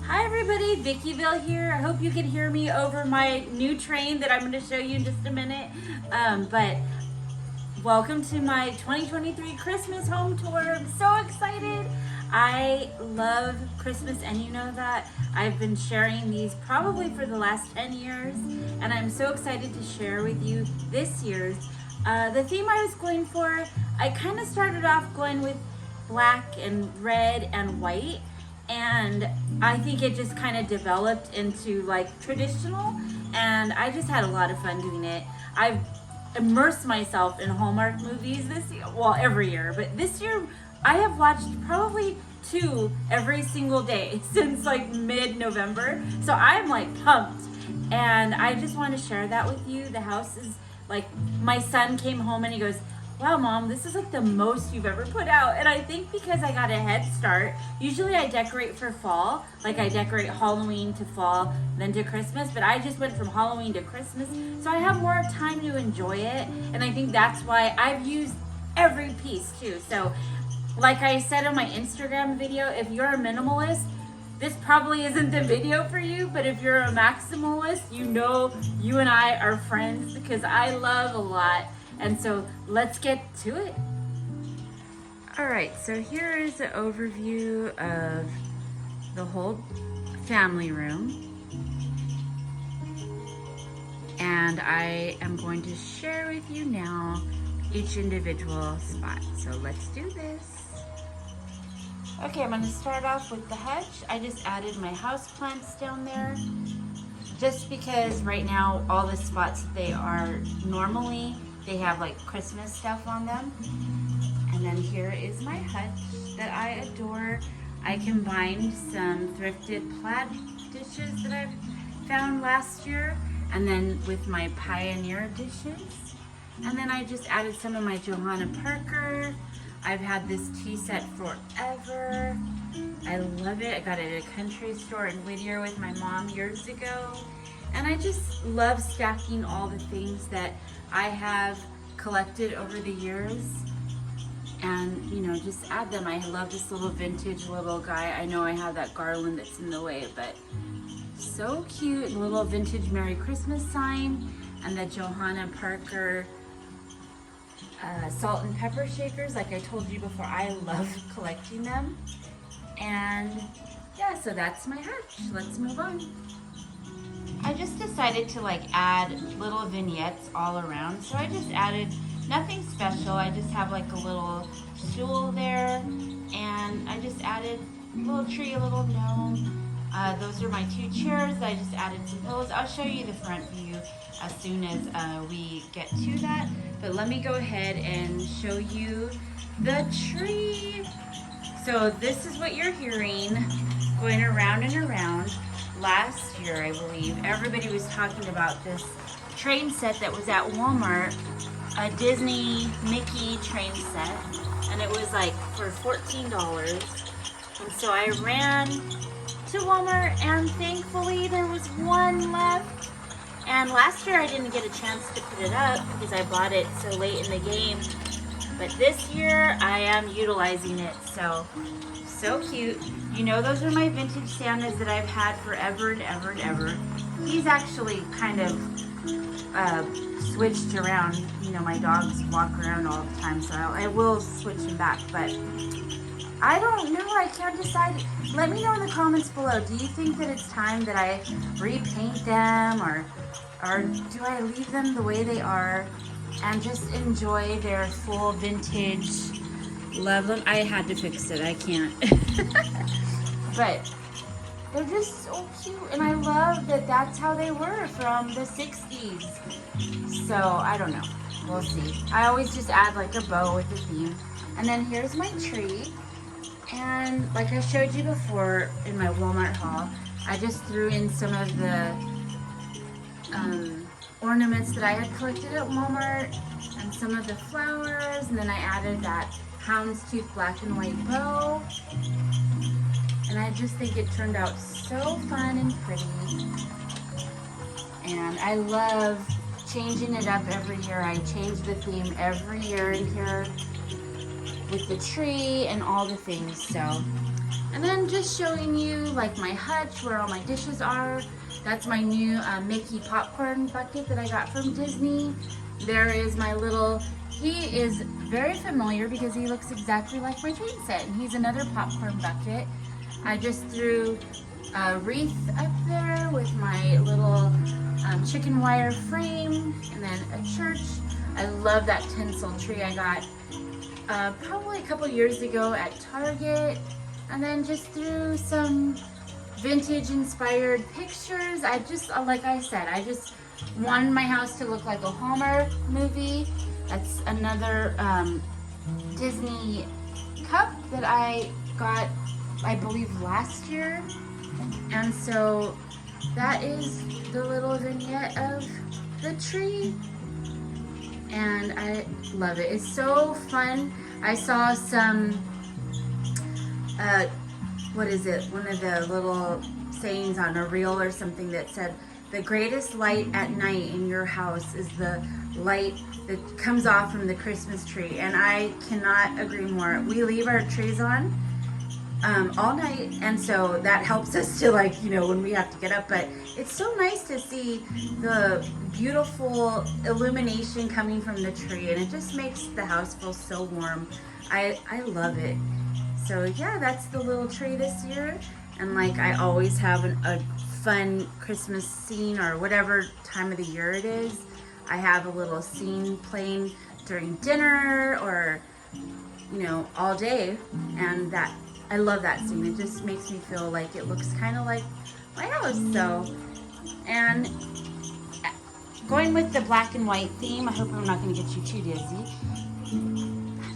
Hi everybody, VICKYVILLE here. I hope you can hear me over my new train that I'm going to show you in just a minute. But welcome to my 2023 Christmas home tour. I'm so excited. I love Christmas, and you know that. I've been sharing these probably for the last 10 years, and I'm so excited to share with you this year's. The theme I was going for, I kind of started off going with black and red and white, and I think it just kind of developed into like traditional, and I just had a lot of fun doing it. I've immersed myself in Hallmark movies this year, well, every year, but this year I have watched probably 2 every single day since like mid-November, so I'm like pumped, and I just want to share that with you. The house is like, my son came home and he goes, "Wow, Mom, this is like the most you've ever put out." And I think because I got a head start, usually I decorate for fall, like I decorate Halloween to fall, then to Christmas, but I just went from Halloween to Christmas, so I have more time to enjoy it, and I think that's why I've used every piece too. So, like I said on my Instagram video, if you're a minimalist, this probably isn't the video for you, but if you're a maximalist, you know you and I are friends because I love a lot. And so let's get to it. All right, so here is an overview of the whole family room. And I am going to share with you now each individual spot. So let's do this. Okay, I'm gonna start off with the hedge. I just added my house plants down there just because right now all the spots they are normally, they have like Christmas stuff on them. And then here is my hutch that I adore. I combined some thrifted plaid dishes that I've found last year, and then with my Pioneer dishes. And then I just added some of my Johanna Parker. I've had this tea set forever. I love it. I got it at a country store in Whittier with my mom years ago. And I just love stacking all the things that I have collected over the years, and you know, just add them. I love this little vintage little guy. I know I have that garland that's in the way, but so cute. A little vintage Merry Christmas sign, and the Johanna Parker salt and pepper shakers. Like I told you before, I love collecting them. And yeah, so that's my hutch. Let's move on. I just decided to like add little vignettes all around. So I just added nothing special. I just have like a little stool there, and I just added a little tree, a little gnome. Those are my 2 chairs. I just added some pillows. I'll show you the front view as soon as we get to that. But let me go ahead and show you the tree. So this is what you're hearing going around and around. Last year, I believe, everybody was talking about this train set that was at Walmart, a Disney Mickey train set, and it was like for $14. And so I ran to Walmart, and thankfully there was one left. And last year I didn't get a chance to put it up because I bought it so late in the game. But this year I am utilizing it, so cute. You know, those are my vintage Santas that I've had forever and ever and ever. He's actually kind of switched around. You know, my dogs walk around all the time, so I will switch him back, but I don't know, I can't decide. Let me know in the comments below. Do you think that it's time that I repaint them, or do I leave them the way they are and just enjoy their full vintage? Love them. I had to fix it. I can't. But they're just so cute, and I love that that's how they were from the 60s. So I don't know. We'll see. I always just add like a bow with the theme. And then here's my tree. And like I showed you before in my Walmart haul, I just threw in some of the ornaments that I had collected at Walmart and some of the flowers, and then I added that houndstooth black and white bow, and I just think it turned out so fun and pretty. And I love changing it up every year. I change the theme every year in here with the tree and all the things. So And then just showing you like my hutch where all my dishes are. That's my new Mickey popcorn bucket that I got from Disney. There is my little, he is very familiar because he looks exactly like my train set, and he's another popcorn bucket. I just threw a wreath up there with my little chicken wire frame, and then a church. I love that tinsel tree I got probably a couple years ago at Target. And then just threw some vintage inspired pictures. I just, like I said, I just wanted my house to look like a Hallmark movie. That's another Disney cup that I got, I believe, last year. And so that is the little vignette of the tree. And I love it. It's so fun. I saw some what is it? One of the little sayings on a reel or something that said, the greatest light at night in your house is the light that comes off from the Christmas tree. And I cannot agree more. We leave our trees on all night, and so that helps us to, like, you know, when we have to get up. But it's so nice to see the beautiful illumination coming from the tree, and it just makes the house feel so warm. I love it. So yeah, that's the little tree this year. And like I always have a fun Christmas scene, or whatever time of the year it is. I have a little scene playing during dinner, or, you know, all day. And that, I love that scene. It just makes me feel like it looks kind of like my house. So, and going with the black and white theme, I hope I'm not going to get you too dizzy.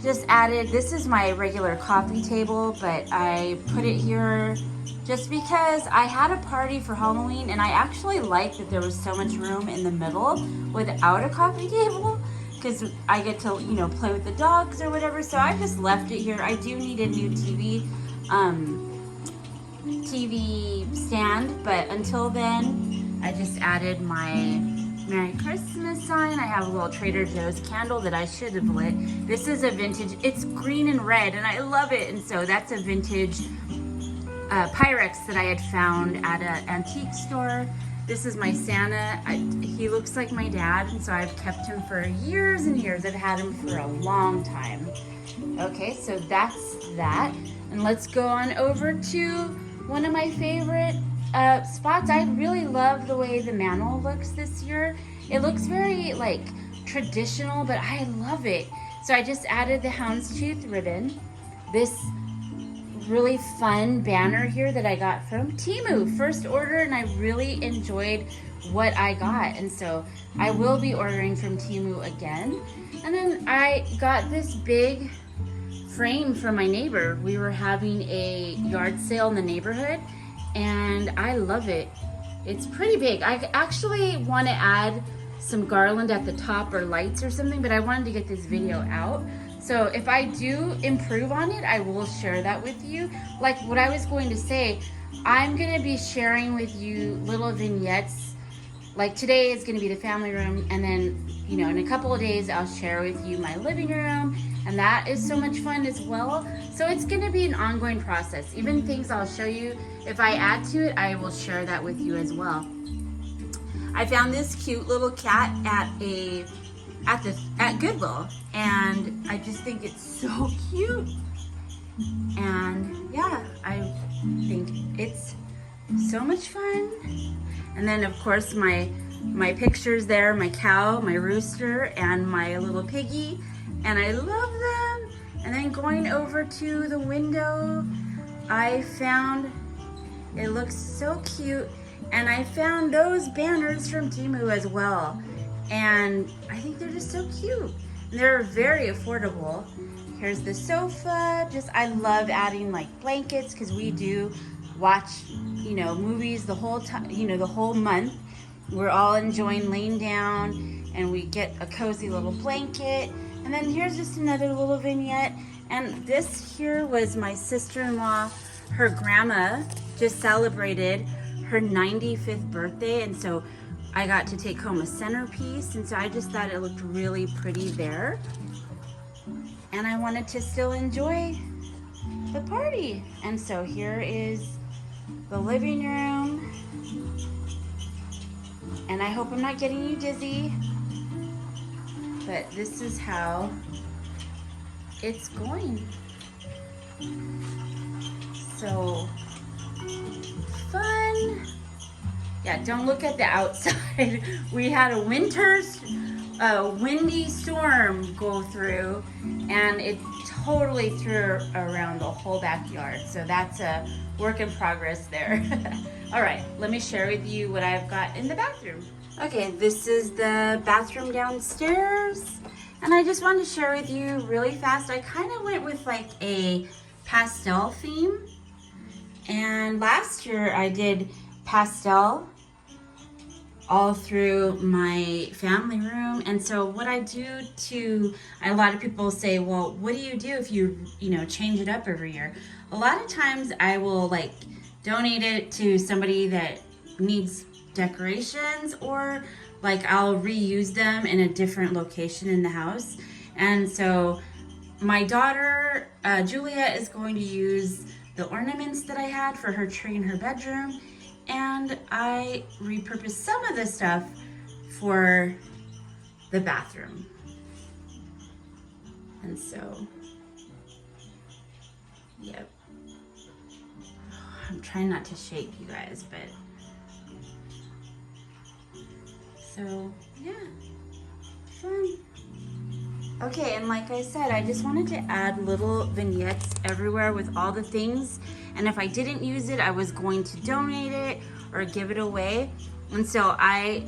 Just added, this is my regular coffee table, but I put it here just because I had a party for Halloween, and I actually liked that there was so much room in the middle without a coffee table, because I get to, you know, play with the dogs or whatever. So I just left it here. I do need a new TV stand, but until then, I just added my Merry Christmas sign. I have a little Trader Joe's candle that I should have lit. This is a vintage, it's green and red, and I love it. And so that's a vintage Pyrex that I had found at an antique store. This is my Santa. He looks like my dad, and so I've kept him for years and years. I've had him for a long time. Okay, so that's that. And let's go on over to one of my favorite spots. I really love the way the mantle looks this year. It looks very like traditional, but I love it. So I just added the houndstooth ribbon. This really fun banner here that I got from Temu, first order, and I really enjoyed what I got. And so I will be ordering from Temu again. And then I got this big frame from my neighbor. We were having a yard sale in the neighborhood, and I love it. It's pretty big. I actually want to add some garland at the top or lights or something, but I wanted to get this video out. So if I do improve on it, I will share that with you. Like what I was going to say, I'm going to be sharing with you little vignettes. Like today is going to be the family room, and then, you know, in a couple of days I'll share with you my living room, and that is so much fun as well. So it's going to be an ongoing process. Even things I'll show you, if I add to it, I will share that with you as well. I found this cute little cat at Goodwill, and I just think it's so cute. And yeah, I think it's so much fun. And then of course my pictures there, my cow, my rooster, and my little piggy, and I love them. And then going over to the window, I found, it looks so cute, and I found those banners from Temu as well. And I think they're just so cute. They're very affordable. Here's the sofa. Just, I love adding like blankets, because we do watch, you know, movies the whole time, you know, the whole month. We're all enjoying laying down, and we get a cozy little blanket. And then here's just another little vignette. And this here was my sister-in-law. Her grandma just celebrated her 95th birthday, and so I got to take home a centerpiece, and so I just thought it looked really pretty there. And I wanted to still enjoy the party. And so here is the living room. And I hope I'm not getting you dizzy, but this is how it's going. So fun. Yeah, don't look at the outside. We had a windy storm go through, and it totally threw around the whole backyard. So that's a work in progress there. All right, let me share with you what I've got in the bathroom. Okay, this is the bathroom downstairs, and I just wanted to share with you really fast. I kind of went with like a pastel theme, and last year I did pastel all through my family room. And so what I do a lot of people say, well, what do you do if you change it up every year? A lot of times I will like donate it to somebody that needs decorations, or like I'll reuse them in a different location in the house. And so my daughter, Julia, is going to use the ornaments that I had for her tree in her bedroom, and I repurposed some of the stuff for the bathroom. And so, yep. I'm trying not to shake, you guys, but so yeah, fun. Okay, and like I said, I just wanted to add little vignettes everywhere with all the things. And if I didn't use it, I was going to donate it or give it away. And so I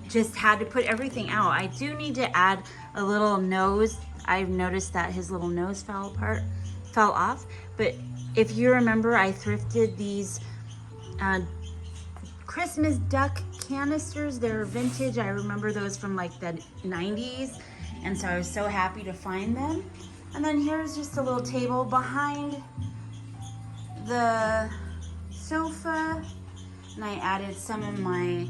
just had to put everything out. I do need to add a little nose. I've noticed that his little nose fell off. But if you remember, I thrifted these Christmas duck canisters. They're vintage. I remember those from like the 90s. And so I was so happy to find them. And then here's just a little table behind the sofa, and I added some of my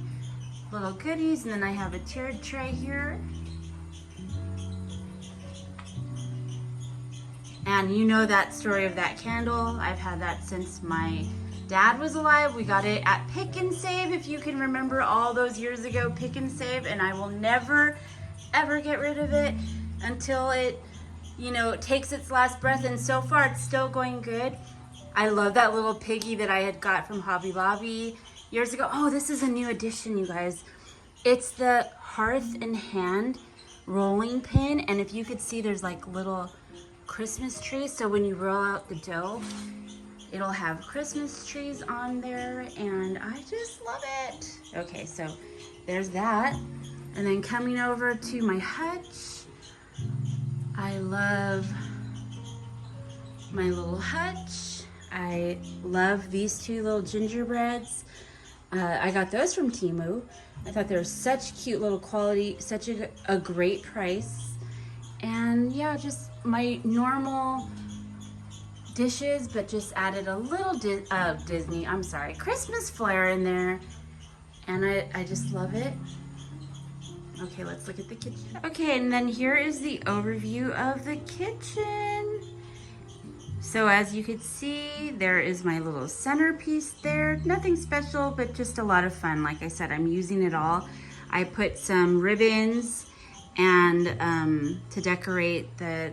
little goodies, and then I have a tiered tray here. And you know that story of that candle. I've had that since my dad was alive. We got it at Pick and Save, if you can remember all those years ago, Pick and Save, and I will never ever get rid of it until it takes its last breath, and so far it's still going good. I love that little piggy that I had got from Hobby Lobby years ago. Oh, this is a new addition, you guys. It's the Hearth and Hand rolling pin, and if you could see, there's like little Christmas trees. So when you roll out the dough, it'll have Christmas trees on there, and I just love it. Okay, so there's that. And then coming over to my hutch, I love my little hutch. I love these two little gingerbreads. I got those from Temu. I thought they were such cute little quality, such a great price. And yeah, just my normal dishes, but just added a little Christmas flair in there. And I just love it. Okay, let's look at the kitchen. Okay, and then here is the overview of the kitchen. So as you can see, there is my little centerpiece there. Nothing special, but just a lot of fun. Like I said, I'm using it all. I put some ribbons and to decorate the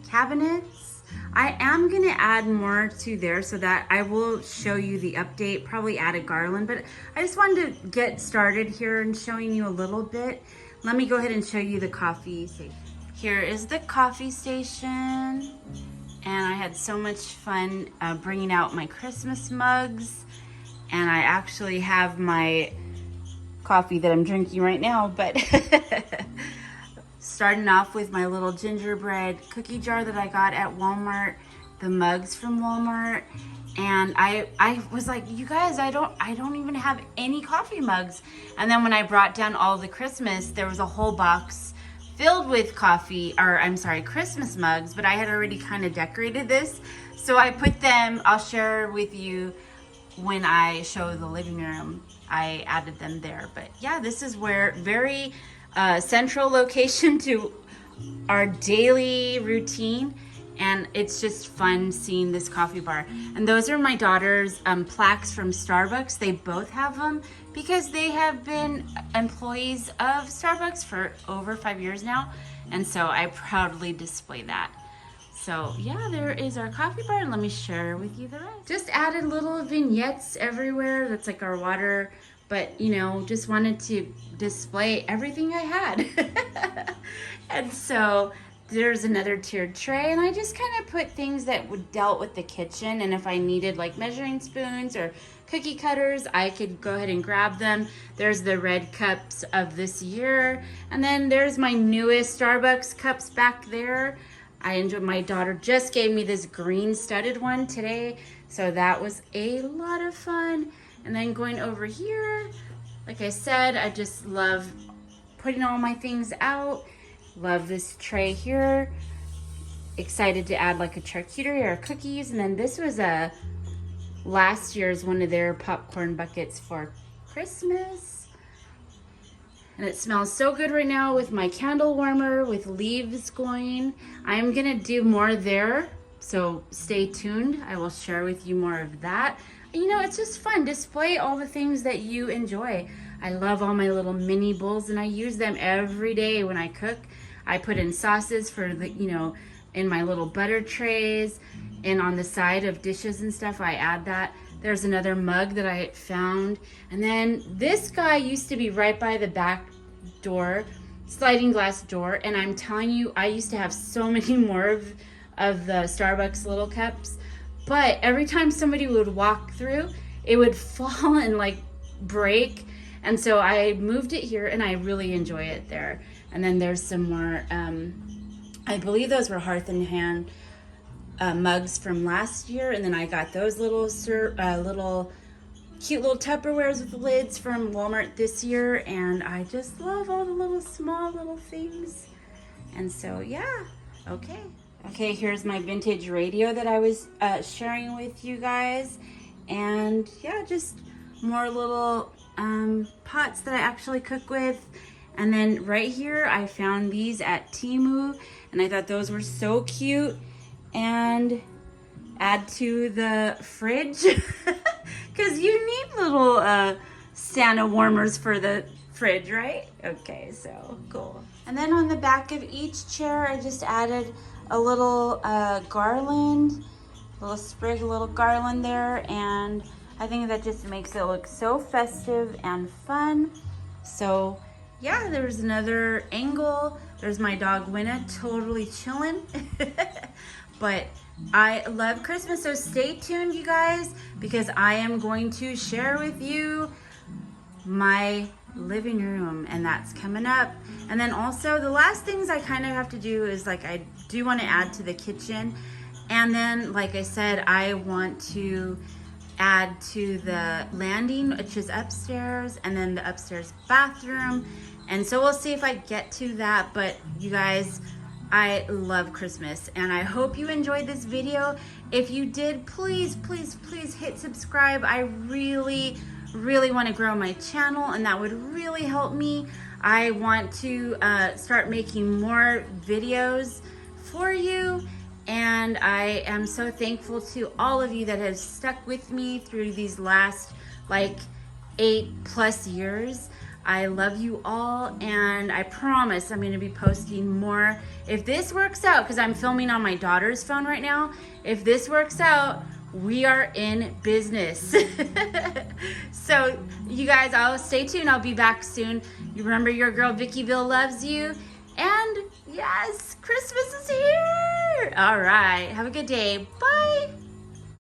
cabinets. I am gonna add more to there so that I will show you the update, probably add a garland, but I just wanted to get started here and showing you a little bit. Let me go ahead and show you the coffee station. Here is the coffee station. And I had so much fun bringing out my Christmas mugs. And I actually have my coffee that I'm drinking right now, but starting off with my little gingerbread cookie jar that I got at Walmart, the mugs from Walmart. And I was like, you guys, I don't even have any coffee mugs. And then when I brought down all the Christmas, there was a whole box filled with Christmas mugs, but I had already kind of decorated this. So I put them, I'll share with you when I show the living room, I added them there. But yeah, this is where very central location to our daily routine. And it's just fun seeing this coffee bar. And those are my daughter's plaques from Starbucks. They both have them because they have been employees of Starbucks for over 5 years now. And so I proudly display that. So yeah, there is our coffee bar, and let me share with you the rest. Just added little vignettes everywhere. That's like our water, but you know, just wanted to display everything I had. And so there's another tiered tray, and I just kind of put things that would dealt with the kitchen, and if I needed like measuring spoons or cookie cutters, I could go ahead and grab them. There's the red cups of this year, and then there's my newest Starbucks cups back there. I enjoyed, my daughter just gave me this green studded one today, so that was a lot of fun. And then going over here, like I said, I just love putting all my things out. Love this tray here. Excited to add like a charcuterie or cookies. And then this was a last year's one of their popcorn buckets for Christmas. And it smells so good right now with my candle warmer with leaves going. I'm gonna do more there, so stay tuned. I will share with you more of that. You know, it's just fun. Display all the things that you enjoy. I love all my little mini bowls, and I use them every day when I cook. I put in sauces for the, you know, in my little butter trays, and on the side of dishes and stuff, I add that. There's another mug that I found. And then this guy used to be right by the back door, sliding glass door. And I'm telling you, I used to have so many more of the Starbucks little cups. But every time somebody would walk through, it would fall and like break. And so I moved it here, and I really enjoy it there. And then there's some more, I believe those were Hearth and Hand mugs from last year. And then I got those little cute little Tupperwares with the lids from Walmart this year. And I just love all the little small little things. And so yeah, okay. Okay, here's my vintage radio that I was sharing with you guys. And yeah, just more little pots that I actually cook with. And then right here, I found these at Temu, and I thought those were so cute. And add to the fridge, because you need little Santa warmers for the fridge, right? Okay, so cool. And then on the back of each chair, I just added a little garland, a little sprig, a little garland there, and I think that just makes it look so festive and fun. So yeah, there's another angle. There's my dog Winna totally chilling. But I love Christmas, so stay tuned, you guys, because I am going to share with you my living room, and that's coming up. And then also the last things I kind of have to do is, like, I do want to add to the kitchen. And then, like I said, I want to add to the landing, which is upstairs, and then the upstairs bathroom. And so we'll see if I get to that. But you guys, I love Christmas, and I hope you enjoyed this video. If you did, please, please, please hit subscribe. I really want to grow my channel, and that would really help me. I want to start making more videos for you. And I am so thankful to all of you that have stuck with me through these last like 8+ years. I love you all, and I promise I'm going to be posting more. If this works out, because I'm filming on my daughter's phone right now, if this works out, we are in business. So you guys, I'll stay tuned. I'll be back soon. You remember, your girl VICKYVILLE loves you. And yes, Christmas is here. All right. Have a good day. Bye.